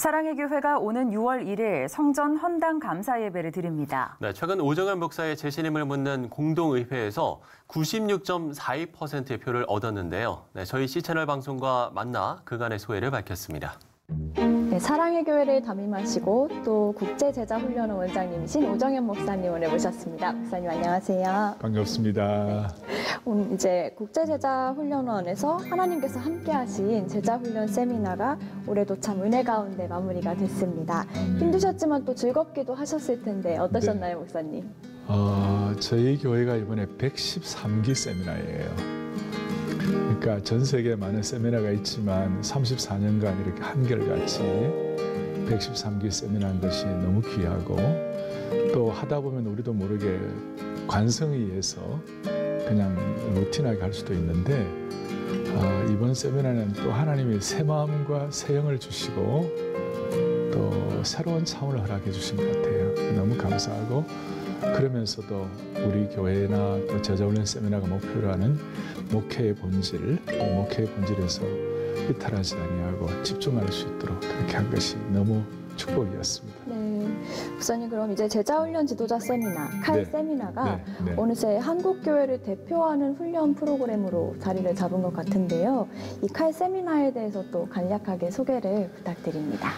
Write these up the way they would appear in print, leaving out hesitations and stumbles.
사랑의 교회가 오는 6월 1일 성전 헌당 감사 예배를 드립니다. 네, 최근 오정현 목사의 재신임을 묻는 공동의회에서 96.42%의 표를 얻었는데요. 네, 저희 C채널 방송과 만나 그간의 소회를 밝혔습니다. 네, 사랑의 교회를 담임하시고 또 국제제자훈련원 원장님이신 오정현 목사님 오늘 모셨습니다. 목사님 안녕하세요. 반갑습니다. 오늘 이제 국제제자훈련원에서 하나님께서 함께하신 제자훈련 세미나가 올해도 참 은혜 가운데 마무리가 됐습니다. 힘드셨지만 또 즐겁기도 하셨을 텐데 어떠셨나요, 네. 목사님? 저희 교회가 이번에 113기 세미나예요. 그러니까 전 세계에 많은 세미나가 있지만 34년간 이렇게 한결같이 113기 세미나한 것이 너무 귀하고 또 하다 보면 우리도 모르게 관성에 의해서 그냥 루틴하게 할 수도 있는데 이번 세미나는 또 하나님이 새 마음과 새 영을 주시고 또 새로운 차원을 허락해 주신 것 같아요. 너무 감사하고 그러면서도 우리 교회나 또 제자훈련 세미나가 목표로 하는 목회의 본질, 목회의 본질에서 이탈하지 아니하고 집중할 수 있도록 그렇게 한 것이 너무 축복이었습니다. 네, 목사님 그럼 이제 제자훈련 지도자 세미나, 칼 세미나가 어느새 한국교회를 대표하는 훈련 프로그램으로 자리를 잡은 것 같은데요. 이 칼 세미나에 대해서 또 간략하게 소개를 부탁드립니다.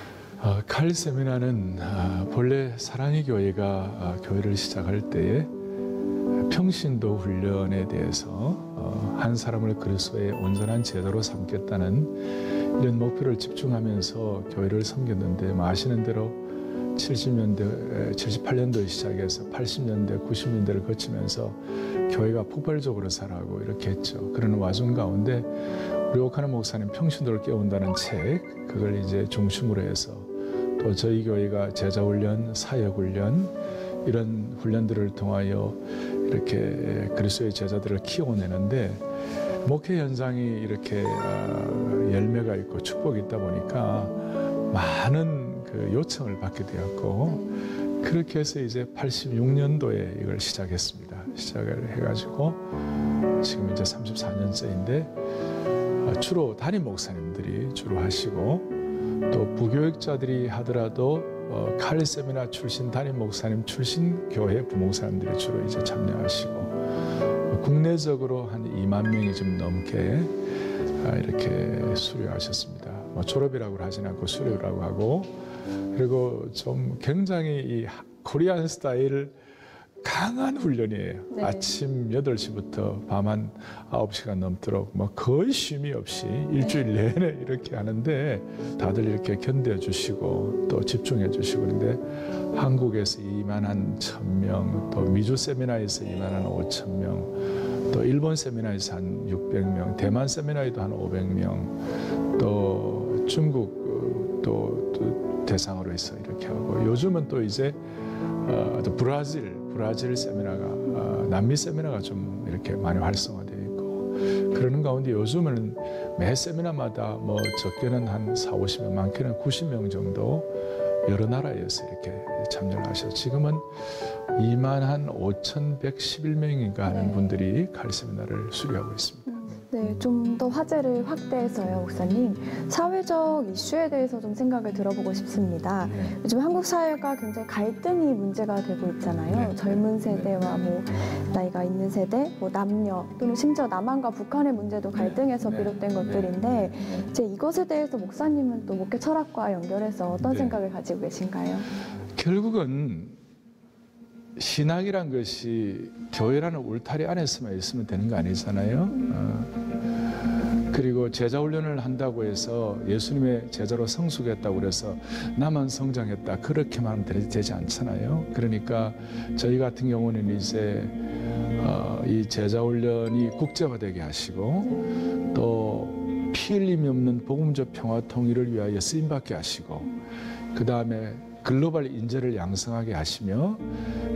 칼 세미나는 본래 사랑의 교회가 교회를 시작할 때에 평신도 훈련에 대해서 한 사람을 그리스도의 온전한 제자로 삼겠다는 이런 목표를 집중하면서 교회를 섬겼는데 아시는 대로 70년대, 78년도에 시작해서 80년대, 90년대를 거치면서 교회가 폭발적으로 살아가고 이렇게 했죠. 그런 와중 가운데 우리 옥하는 목사님 평신도를 깨운다는 책, 그걸 이제 중심으로 해서 또 저희 교회가 제자훈련, 사역훈련 이런 훈련들을 통하여 이렇게 그리스도의 제자들을 키워내는데 목회 현장이 이렇게 열매가 있고 축복이 있다 보니까 많은 그 요청을 받게 되었고 그렇게 해서 이제 86년도에 이걸 시작했습니다. 시작을 해가지고 지금 이제 34년째인데 주로 담임 목사님들이 주로 하시고 또 부교육자들이 하더라도 칼 세미나 출신 담임 목사님 출신 교회 부목사님들이 주로 이제 참여하시고 국내적으로 한 2만 명이 좀 넘게 이렇게 수료하셨습니다. 졸업이라고 하진 않고 수료라고 하고 그리고 좀 굉장히 이 코리안 스타일 강한 훈련이에요. 네. 아침 8시부터 밤 한 9시간 넘도록 거의 쉼이 없이 일주일 내내 이렇게 하는데 다들 이렇게 견뎌주시고 또 집중해주시고 그런데 한국에서 2만 한 1,000명 또 미주 세미나에서 2만 한 5,000명 또 일본 세미나에서 한 600명 대만 세미나에도 한 500명 또 중국 또 대상으로 해서 이렇게 하고 요즘은 또 이제 또 브라질 세미나가 남미 세미나가 좀 이렇게 많이 활성화되어 있고 그러는 가운데 요즘은 매 세미나마다 적게는 한 40~50명 많게는 90명 정도 여러 나라에서 이렇게 참여를 하셔서 지금은 2만 한 5,111명인가 하는 분들이 칼 세미나를 수료하고 있습니다. 네, 좀 더 화제를 확대해서요, 목사님. 사회적 이슈에 대해서 좀 생각을 들어보고 싶습니다. 요즘 한국 사회가 굉장히 갈등이 문제가 되고 있잖아요. 젊은 세대와 나이가 있는 세대, 남녀 또는 심지어 남한과 북한의 문제도 갈등에서 비롯된 것들인데 이제 이것에 대해서 목사님은 또 목회 철학과 연결해서 어떤 생각을 가지고 계신가요? 결국은 신학이란 것이 교회라는 울타리 안에서만 있으면 되는 거 아니잖아요. 그리고 제자훈련을 한다고 해서 예수님의 제자로 성숙했다고 그래서 나만 성장했다 그렇게만 하면 되지 않잖아요. 그러니까 저희 같은 경우는 이제 이 제자훈련이 국제화되게 하시고 또 피 흘림이 없는 복음적 평화 통일을 위하여 쓰임받게 하시고 그 다음에 글로벌 인재를 양성하게 하시며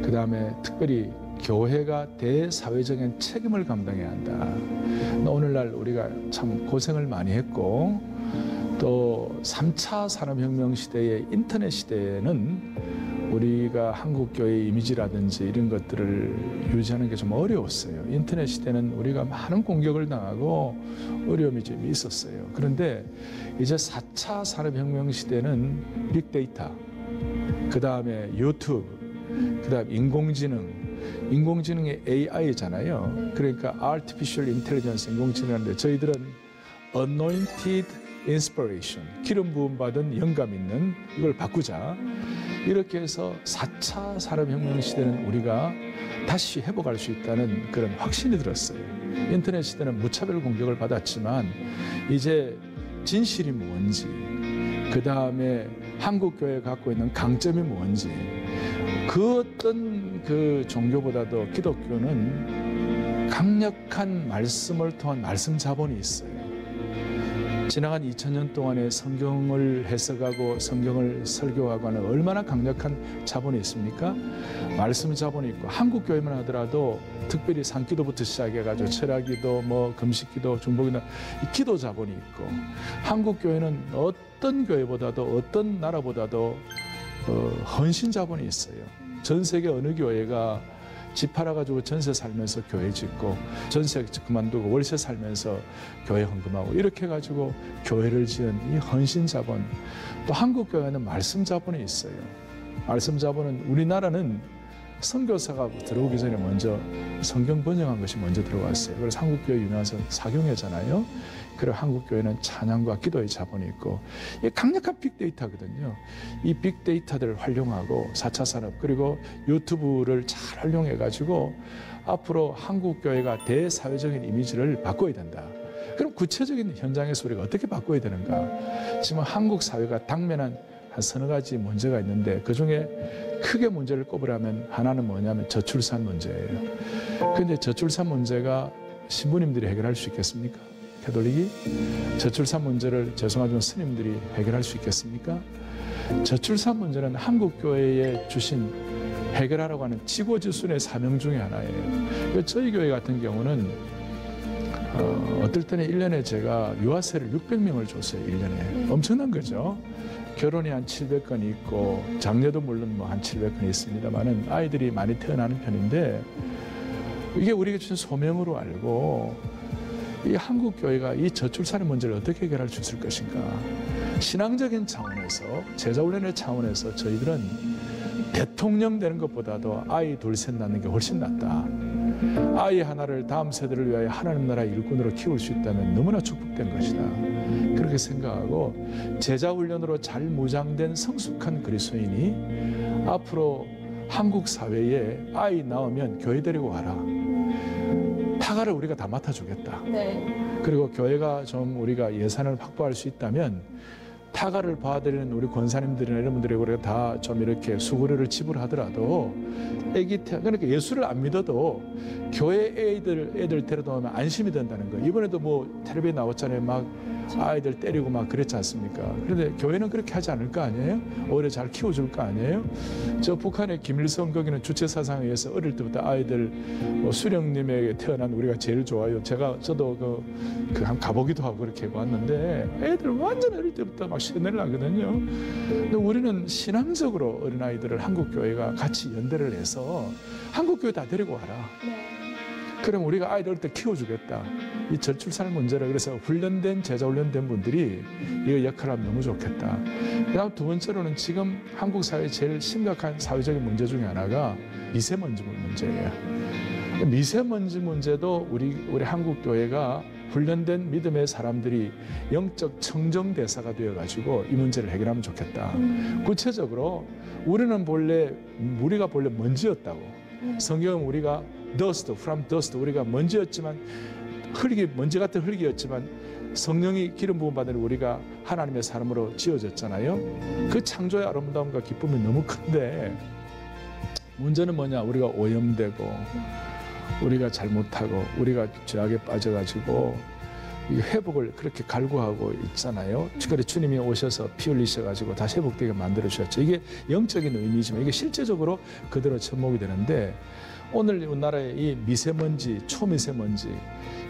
그 다음에 특별히 교회가 대사회적인 책임을 감당해야 한다. 오늘날 우리가 참 고생을 많이 했고 또 3차 산업혁명 시대의 인터넷 시대에는 우리가 한국교회의 이미지라든지 이런 것들을 유지하는 게 좀 어려웠어요. 인터넷 시대는 우리가 많은 공격을 당하고 어려움이 좀 있었어요. 그런데 이제 4차 산업혁명 시대는 빅데이터, 그 다음에 유튜브, 그 다음 인공지능의 AI잖아요. 그러니까 Artificial Intelligence, 인공지능인데 저희들은 Anointed Inspiration, 기름 부음 받은 영감 있는 이걸 바꾸자. 이렇게 해서 4차 산업혁명 시대는 우리가 다시 회복할 수 있다는 그런 확신이 들었어요. 인터넷 시대는 무차별 공격을 받았지만 이제 진실이 뭔지, 그 다음에 한국교회가 갖고 있는 강점이 뭔지, 그 어떤 그 종교보다도 기독교는 강력한 말씀을 통한 말씀 자본이 있어요. 지나간 2000년 동안에 성경을 해석하고 성경을 설교하고 하는 얼마나 강력한 자본이 있습니까? 말씀 자본이 있고, 한국교회만 하더라도 특별히 산기도부터 시작해가지고 철야기도, 뭐 금식기도, 중보기도, 이 기도 자본이 있고, 한국교회는 어떤 교회보다도 어떤 나라보다도 헌신 자본이 있어요. 전 세계 어느 교회가 집 팔아가지고 전세 살면서 교회 짓고, 전세 그만두고 월세 살면서 교회 헌금하고, 이렇게 해가지고 교회를 지은 이 헌신 자본. 또 한국 교회는 말씀 자본이 있어요. 말씀 자본은, 우리나라는 선교사가 들어오기 전에 먼저 성경 번역한 것이 먼저 들어왔어요. 그래서 한국교회 유명한 사경회잖아요. 그리고 한국교회는 찬양과 기도의 자본이 있고, 이게 강력한 빅데이터거든요. 이 빅데이터들을 활용하고 4차 산업, 그리고 유튜브를 잘 활용해가지고 앞으로 한국교회가 대사회적인 이미지를 바꿔야 된다. 그럼 구체적인 현장에서 우리가 어떻게 바꿔야 되는가? 지금 한국 사회가 당면한 한 서너 가지 문제가 있는데, 그중에 크게 문제를 꼽으라면 하나는 뭐냐면 저출산 문제예요. 그런데 저출산 문제가 신부님들이 해결할 수 있겠습니까? 캐톨릭이? 저출산 문제를 죄송하지만 스님들이 해결할 수 있겠습니까? 저출산 문제는 한국교회에 주신 해결하라고 하는 지고지순의 사명 중에 하나예요. 저희 교회 같은 경우는 어떨 때는 1년에 제가 유아세를 600명을 줬어요. 1년에. 엄청난 거죠. 결혼이 한 700건이 있고, 장녀도 물론 뭐 한 700건이 있습니다만은 아이들이 많이 태어나는 편인데, 이게 우리가 주신 소명으로 알고, 이 한국교회가 이 저출산의 문제를 어떻게 해결할 수 있을 것인가. 신앙적인 차원에서, 제자훈련의 차원에서 저희들은 대통령 되는 것보다도 아이 둘 셋 낳는 게 훨씬 낫다. 아이 하나를 다음 세대를 위하여 하나님 나라의 일꾼으로 키울 수 있다면 너무나 축복된 것이다. 그렇게 생각하고, 제자훈련으로 잘 무장된 성숙한 그리스도인이 앞으로 한국 사회에 아이 낳으면 교회 데리고 와라. 타가를 우리가 다 맡아주겠다. 네. 그리고 교회가 좀 우리가 예산을 확보할 수 있다면 타가를 봐드리는 우리 권사님들이나 이런 분들에게 우리가 다 좀 이렇게 수고료를 지불하더라도, 그러니까 예수를 안 믿어도 교회 애들 데려다 오면 안심이 된다는 거예요. 이번에도 뭐 텔레비에 나왔잖아요. 막 아이들 때리고 막 그랬지 않습니까? 그런데 교회는 그렇게 하지 않을 거 아니에요? 오히려 잘 키워줄 거 아니에요? 저 북한의 김일성 거기는 주체사상에 의해서 어릴 때부터 아이들 수령님에게 태어난 우리가 제일 좋아요. 저도 한 가보기도 하고 그렇게 해봤는데, 애들 완전 어릴 때부터 막 시내를 하거든요. 근데 우리는 신앙적으로 어린아이들을 한국교회가 같이 연대를 해서 한국교회 다 데리고 와라. 네. 그럼 우리가 아이들 어릴 때 키워주겠다. 이 저출산 문제를, 그래서 훈련된, 제자 훈련된 분들이 이거 역할을 하면 너무 좋겠다. 그다음 두 번째로는 지금 한국 사회의 제일 심각한 사회적인 문제 중에 하나가 미세먼지 문제예요. 미세먼지 문제도 우리 한국 교회가 훈련된 믿음의 사람들이 영적 청정 대사가 되어가지고 이 문제를 해결하면 좋겠다. 구체적으로 우리가 본래 먼지였다고. 성경은 우리가 dust, from dust, 우리가 먼지였지만 먼지 같은 흙이었지만 성령이 기름 부음 받은 우리가 하나님의 사람으로 지어졌잖아요. 그 창조의 아름다움과 기쁨이 너무 큰데, 문제는 뭐냐? 우리가 오염되고, 우리가 잘못하고, 우리가 죄악에 빠져가지고 이 회복을 그렇게 갈구하고 있잖아요. 그래서 주님이 오셔서 피 흘리셔가지고 다시 회복되게 만들어 주셨죠. 이게 영적인 의미지만 이게 실제적으로 그대로 접목이 되는데, 오늘 우리나라의 이 미세먼지, 초미세먼지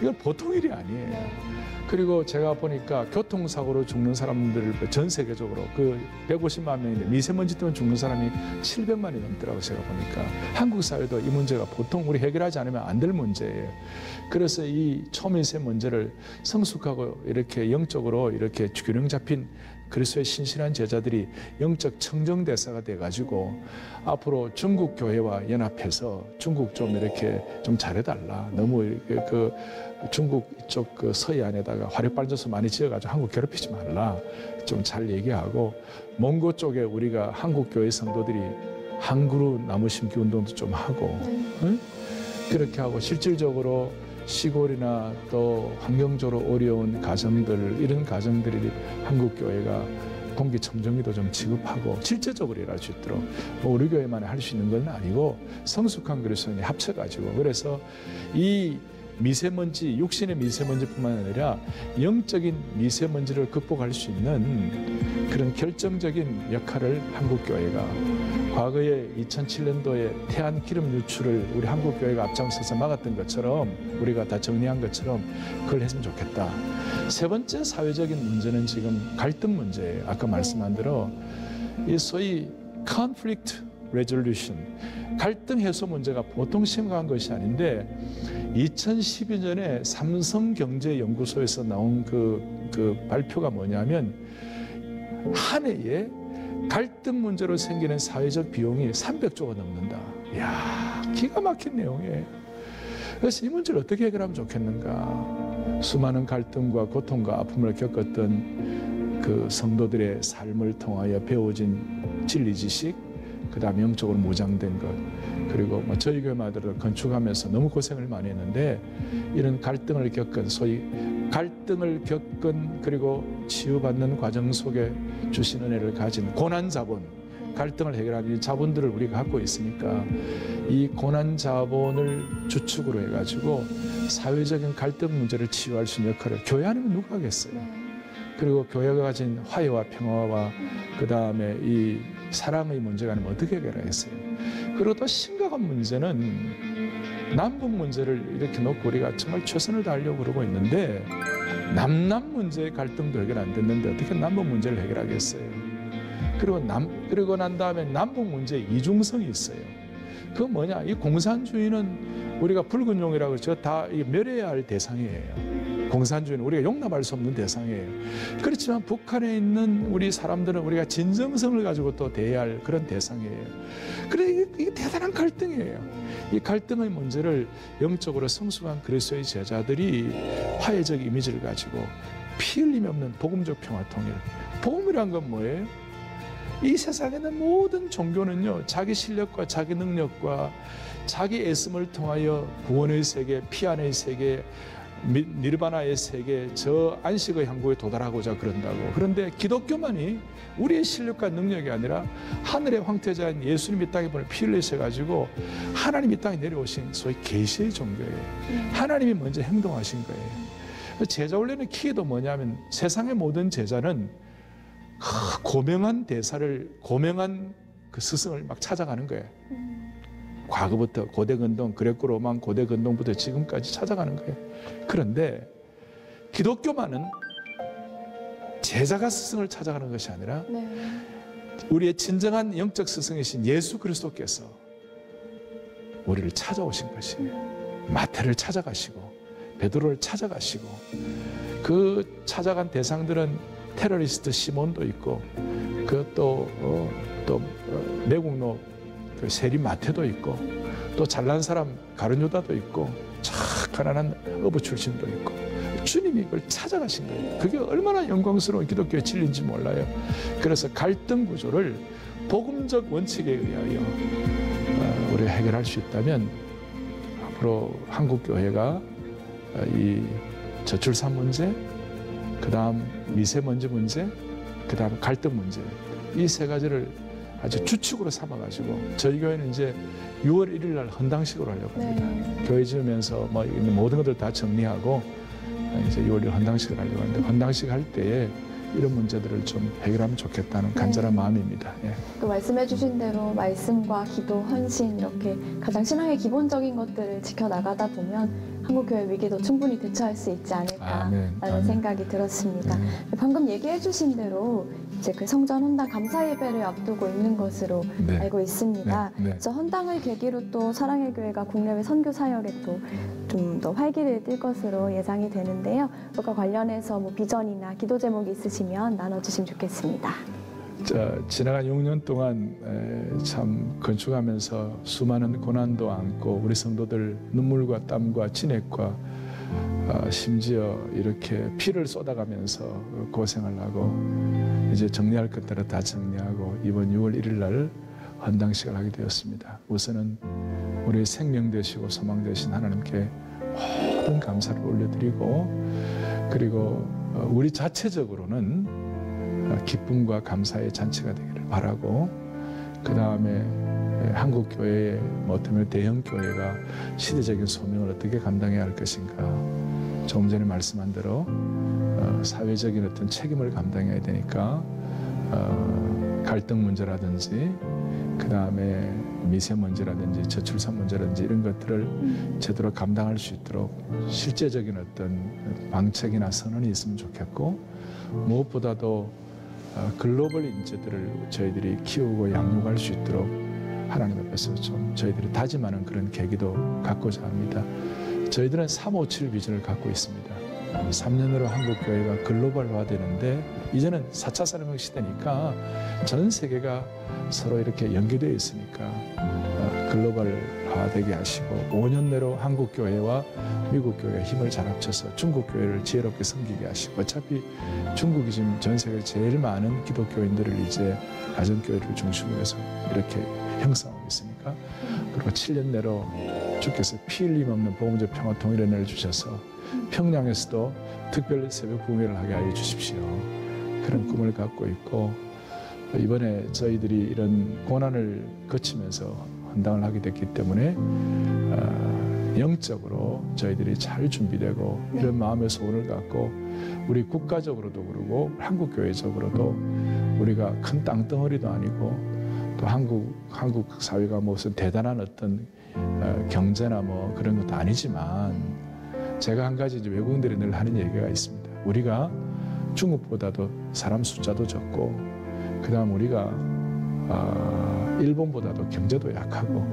이건 보통 일이 아니에요. 그리고 제가 보니까 교통사고로 죽는 사람들 전 세계적으로 그 150만 명인데 미세먼지 때문에 죽는 사람이 700만이 넘더라고요. 제가 보니까 한국 사회도 이 문제가 보통 우리 해결하지 않으면 안 될 문제예요. 그래서 이 초미세먼지를 성숙하고 이렇게 영적으로 이렇게 균형 잡힌 그리스도의 신실한 제자들이 영적 청정대사가 돼가지고 앞으로 중국 교회와 연합해서 중국 좀 이렇게 좀 잘해달라. 너무 이렇게 그 중국 쪽 그 서해안에다가 화력발전소 많이 지어가지고 한국 괴롭히지 말라. 좀 잘 얘기하고 몽고 쪽에 우리가 한국 교회 성도들이 한 그루 나무 심기 운동도 좀 하고 응? 그렇게 하고 실질적으로 시골이나 또 환경적으로 어려운 가정들 이런 가정들이 한국 교회가 공기청정기도 좀 지급하고 실제적으로 일할 수 있도록 뭐 우리 교회만 할 수 있는 건 아니고 성숙한 그리스도인이 합쳐가지고 그래서 이 미세먼지, 육신의 미세먼지뿐만 아니라 영적인 미세먼지를 극복할 수 있는 그런 결정적인 역할을 한국교회가 과거에 2007년도에 태안 기름 유출을 우리 한국교회가 앞장서서 막았던 것처럼 우리가 다 정리한 것처럼 그걸 했으면 좋겠다. 세 번째 사회적인 문제는 지금 갈등 문제예요. 아까 말씀한 대로 이 소위 conflict resolution, 갈등 해소 문제가 보통 심각한 것이 아닌데 2012년에 삼성경제연구소에서 나온 그 발표가 뭐냐면 한 해에 갈등 문제로 생기는 사회적 비용이 300조가 넘는다. 이야, 기가 막힌 내용이에요. 그래서 이 문제를 어떻게 해결하면 좋겠는가. 수많은 갈등과 고통과 아픔을 겪었던 그 성도들의 삶을 통하여 배워진 진리 지식, 그 다음에 영적으로 무장된 것, 그리고 뭐 저희 교회마다도 건축하면서 너무 고생을 많이 했는데 이런 갈등을 겪은 소위 갈등을 겪은 그리고 치유받는 과정 속에 주신 은혜를 가진 고난 자본, 갈등을 해결하는 자본들을 우리가 갖고 있으니까 이 고난 자본을 주축으로 해가지고 사회적인 갈등 문제를 치유할 수 있는 역할을 교회 아니면 누가 하겠어요. 그리고 교회가 가진 화해와 평화와 그 다음에 이 사랑의 문제가 아니면 어떻게 해결하겠어요. 그리고 또 심각한 문제는 남북 문제를 이렇게 놓고 우리가 정말 최선을 다하려고 그러고 있는데 남남 문제의 갈등도 해결 안 됐는데 어떻게 남북 문제를 해결하겠어요. 그리고 난 다음에 남북 문제에 이중성이 있어요. 그건 뭐냐? 이 공산주의는 우리가 붉은 용이라고 그러죠. 다 멸해야 할 대상이에요. 공산주의는 우리가 용납할 수 없는 대상이에요. 그렇지만 북한에 있는 우리 사람들은 우리가 진정성을 가지고 또 대해야 할 그런 대상이에요. 그래 이게 대단한 갈등이에요. 이 갈등의 문제를 영적으로 성숙한 그리스도의 제자들이 화해적 이미지를 가지고 피 흘림이 없는 복음적 평화 통일. 복음이란 건 뭐예요? 이 세상에 있는 모든 종교는요, 자기 실력과 자기 능력과 자기 애씀을 통하여 구원의 세계, 피안의 세계, 니르바나의 세계, 저 안식의 항구에 도달하고자 그런다고. 그런데 기독교만이 우리의 실력과 능력이 아니라 하늘의 황태자인 예수님 이 땅에 보내 피 흘리셔가지고 하나님 이 땅에 내려오신 소위 계시의 종교예요. 하나님이 먼저 행동하신 거예요. 제자 훈련의 키도 뭐냐면 세상의 모든 제자는 고명한 대사를, 고명한 그 스승을 막 찾아가는 거예요. 과거부터 고대 근동, 그레코 로만 고대 근동부터 지금까지 찾아가는 거예요. 그런데 기독교만은 제자가 스승을 찾아가는 것이 아니라 우리의 진정한 영적 스승이신 예수 그리스도께서 우리를 찾아오신 것이에요. 마태를 찾아가시고 베드로를 찾아가시고 그 찾아간 대상들은 테러리스트 시몬도 있고 그 또 매국노 그 세리 마태도 있고 또 잘난 사람 가룟유다도 있고 참 가난한 어부 출신도 있고 주님이 이걸 찾아가신 거예요. 그게 얼마나 영광스러운 기독교의 진리인지 몰라요. 그래서 갈등 구조를 복음적 원칙에 의하여 우리가 해결할 수 있다면 앞으로 한국 교회가 이 저출산 문제, 그 다음 미세먼지 문제, 그 다음 갈등 문제, 이 세 가지를 아주 주축으로 삼아가지고 저희 교회는 이제 6월 1일 날 헌당식으로 하려고 합니다. 교회 지으면서 뭐 모든 것들 다 정리하고 이제 6월 1일 헌당식을 하려고 하는데 헌당식 할 때에 이런 문제들을 좀 해결하면 좋겠다는 간절한 마음입니다. 예. 그 말씀해주신 대로 말씀과 기도, 헌신 이렇게 가장 신앙의 기본적인 것들을 지켜나가다 보면 한국교회 위기도 충분히 대처할 수 있지 않을까라는 아멘. 생각이 들었습니다. 네. 방금 얘기해주신 대로 이제 그 성전 헌당 감사 예배를 앞두고 있는 것으로 네. 알고 있습니다. 네. 네. 그래서 헌당을 계기로 또 사랑의 교회가 국내외 선교 사역에 또 좀 더 활기를 뛸 것으로 예상이 되는데요. 그것과 관련해서 뭐 비전이나 기도 제목이 있으시면 나눠주시면 좋겠습니다. 지나간 6년 동안 참 건축하면서 수많은 고난도 안고 우리 성도들 눈물과 땀과 진액과 심지어 이렇게 피를 쏟아가면서 고생을 하고 이제 정리할 것들을 다 정리하고 이번 6월 1일 날 헌당식을 하게 되었습니다. 우선은 우리 생명 되시고 소망 되신 하나님께 모든 감사를 올려드리고 그리고 우리 자체적으로는 기쁨과 감사의 잔치가 되기를 바라고 그 다음에 한국 교회의 어떤 대형 교회가 시대적인 소명을 어떻게 감당해야 할 것인가 조금 전에 말씀한 대로 사회적인 어떤 책임을 감당해야 되니까 갈등 문제라든지 그 다음에 미세먼지라든지 저출산 문제라든지 이런 것들을 제대로 감당할 수 있도록 실제적인 어떤 방책이나 선언이 있으면 좋겠고 무엇보다도 글로벌 인재들을 저희들이 키우고 양육할 수 있도록 하나님 앞에서 좀 저희들이 다짐하는 그런 계기도 갖고자 합니다. 저희들은 357 비전을 갖고 있습니다. 3년으로 한국교회가 글로벌화되는데 이제는 4차 산업혁명 시대니까 전 세계가 서로 이렇게 연계되어 있으니까 글로벌화되게 하시고 5년 내로 한국교회와 미국교회가 힘을 잘 합쳐서 중국교회를 지혜롭게 섬기게 하시고 어차피 중국이 지금 전 세계 제일 많은 기독교인들을 이제 가정교회를 중심으로 해서 이렇게 형성하고 있으니까 그리고 7년 내로 주께서 피 흘림 없는 복음적 평화 통일의 은혜를 주셔서 평양에서도 특별 새벽 부흥회를 하게 하여 주십시오. 그런 꿈을 갖고 있고 이번에 저희들이 이런 고난을 거치면서 헌당을 하게 됐기 때문에 영적으로 저희들이 잘 준비되고 이런 마음의 소원을 갖고 우리 국가적으로도 그러고 한국교회적으로도 우리가 큰 땅덩어리도 아니고 또 한국 사회가 무슨 대단한 어떤 경제나 뭐 그런 것도 아니지만 제가 한 가지 이제 외국인들이 늘 하는 얘기가 있습니다. 우리가 중국보다도 사람 숫자도 적고 그다음 우리가 일본보다도 경제도 약하고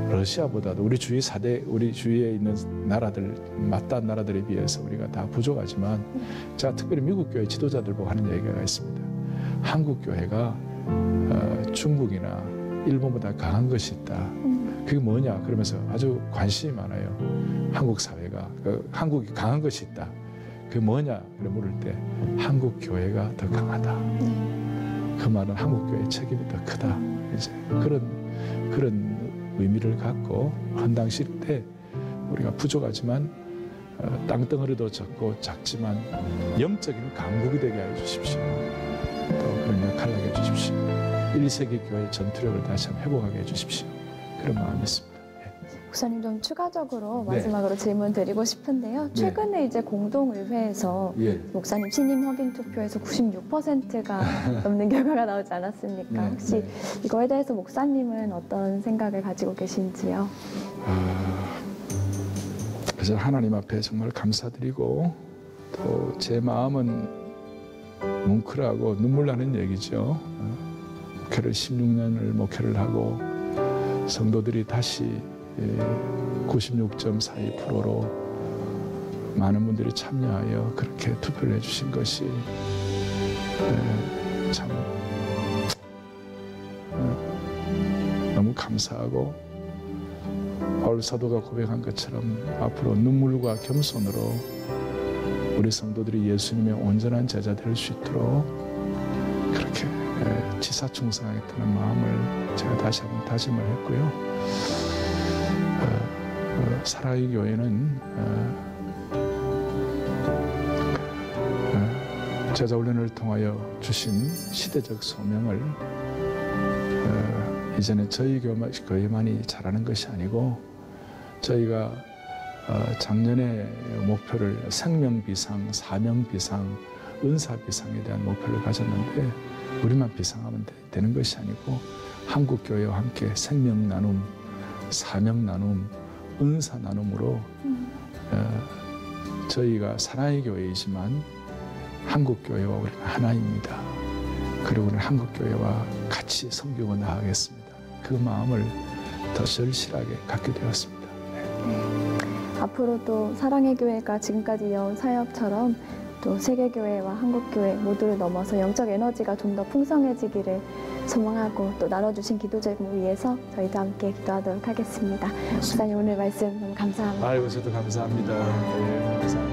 러시아보다도 우리 주위 4대 우리 주위에 있는 나라들 맞닿은 나라들에 비해서 우리가 다 부족하지만 제가 특별히 미국 교회 지도자들 보고 하는 얘기가 있습니다. 한국 교회가 중국이나 일본보다 강한 것이 있다. 그게 뭐냐? 그러면서 아주 관심이 많아요. 한국 사회가 한국이 강한 것이 있다. 그게 뭐냐? 그래 물을 때 한국 교회가 더 강하다. 그 말은 한국 교회의 책임이 더 크다. 이제 그런 의미를 갖고 헌당식 때 우리가 부족하지만 땅덩어리도 적고 작지만 영적인 강국이 되게 해 주십시오. 또 그런 역할을 하게 해 주십시오. 1세기 교회의 전투력을 다시 한번 회복하게 해 주십시오. 그런 마음이 있습니다. 목사님 좀 추가적으로 마지막으로 질문 드리고 싶은데요. 최근에 이제 공동의회에서 목사님 신임 확인 투표에서 96%가 넘는 결과가 나오지 않았습니까? 혹시 이거에 대해서 목사님은 어떤 생각을 가지고 계신지요? 그래서 하나님 앞에 정말 감사드리고 또 제 마음은 뭉클하고 눈물 나는 얘기죠. 목회를 16년을 목회를 하고 성도들이 다시 96.42%로 많은 분들이 참여하여 그렇게 투표를 해주신 것이 참 너무 감사하고 바울 사도가 고백한 것처럼 앞으로 눈물과 겸손으로 우리 성도들이 예수님의 온전한 제자 될 수 있도록 그렇게 지사충성하겠다는 마음을 제가 다시 한번 다짐을 했고요. 사랑의 교회는 제자훈련을 통하여 주신 시대적 소명을 이제는 저희 교회만이 잘하는 것이 아니고 저희가 작년에 목표를 생명비상, 사명비상, 은사 비상에 대한 목표를 가졌는데 우리만 비상하면 되는 것이 아니고 한국교회와 함께 생명 나눔, 사명 나눔, 은사 나눔으로 저희가 사랑의 교회이지만 한국교회와 우리가 하나입니다. 그리고 우리는 한국교회와 같이 섬기고 나아가겠습니다. 그 마음을 더 절실하게 갖게 되었습니다. 앞으로도 사랑의 교회가 지금까지 이어온 사역처럼 또 세계교회와 한국교회 모두를 넘어서 영적 에너지가 좀 더 풍성해지기를 소망하고 또 나눠주신 기도 제목을 위해서 저희도 함께 기도하도록 하겠습니다. 목사님 오늘 말씀 너무 감사합니다. 아이고 저도 감사합니다. 네, 감사합니다.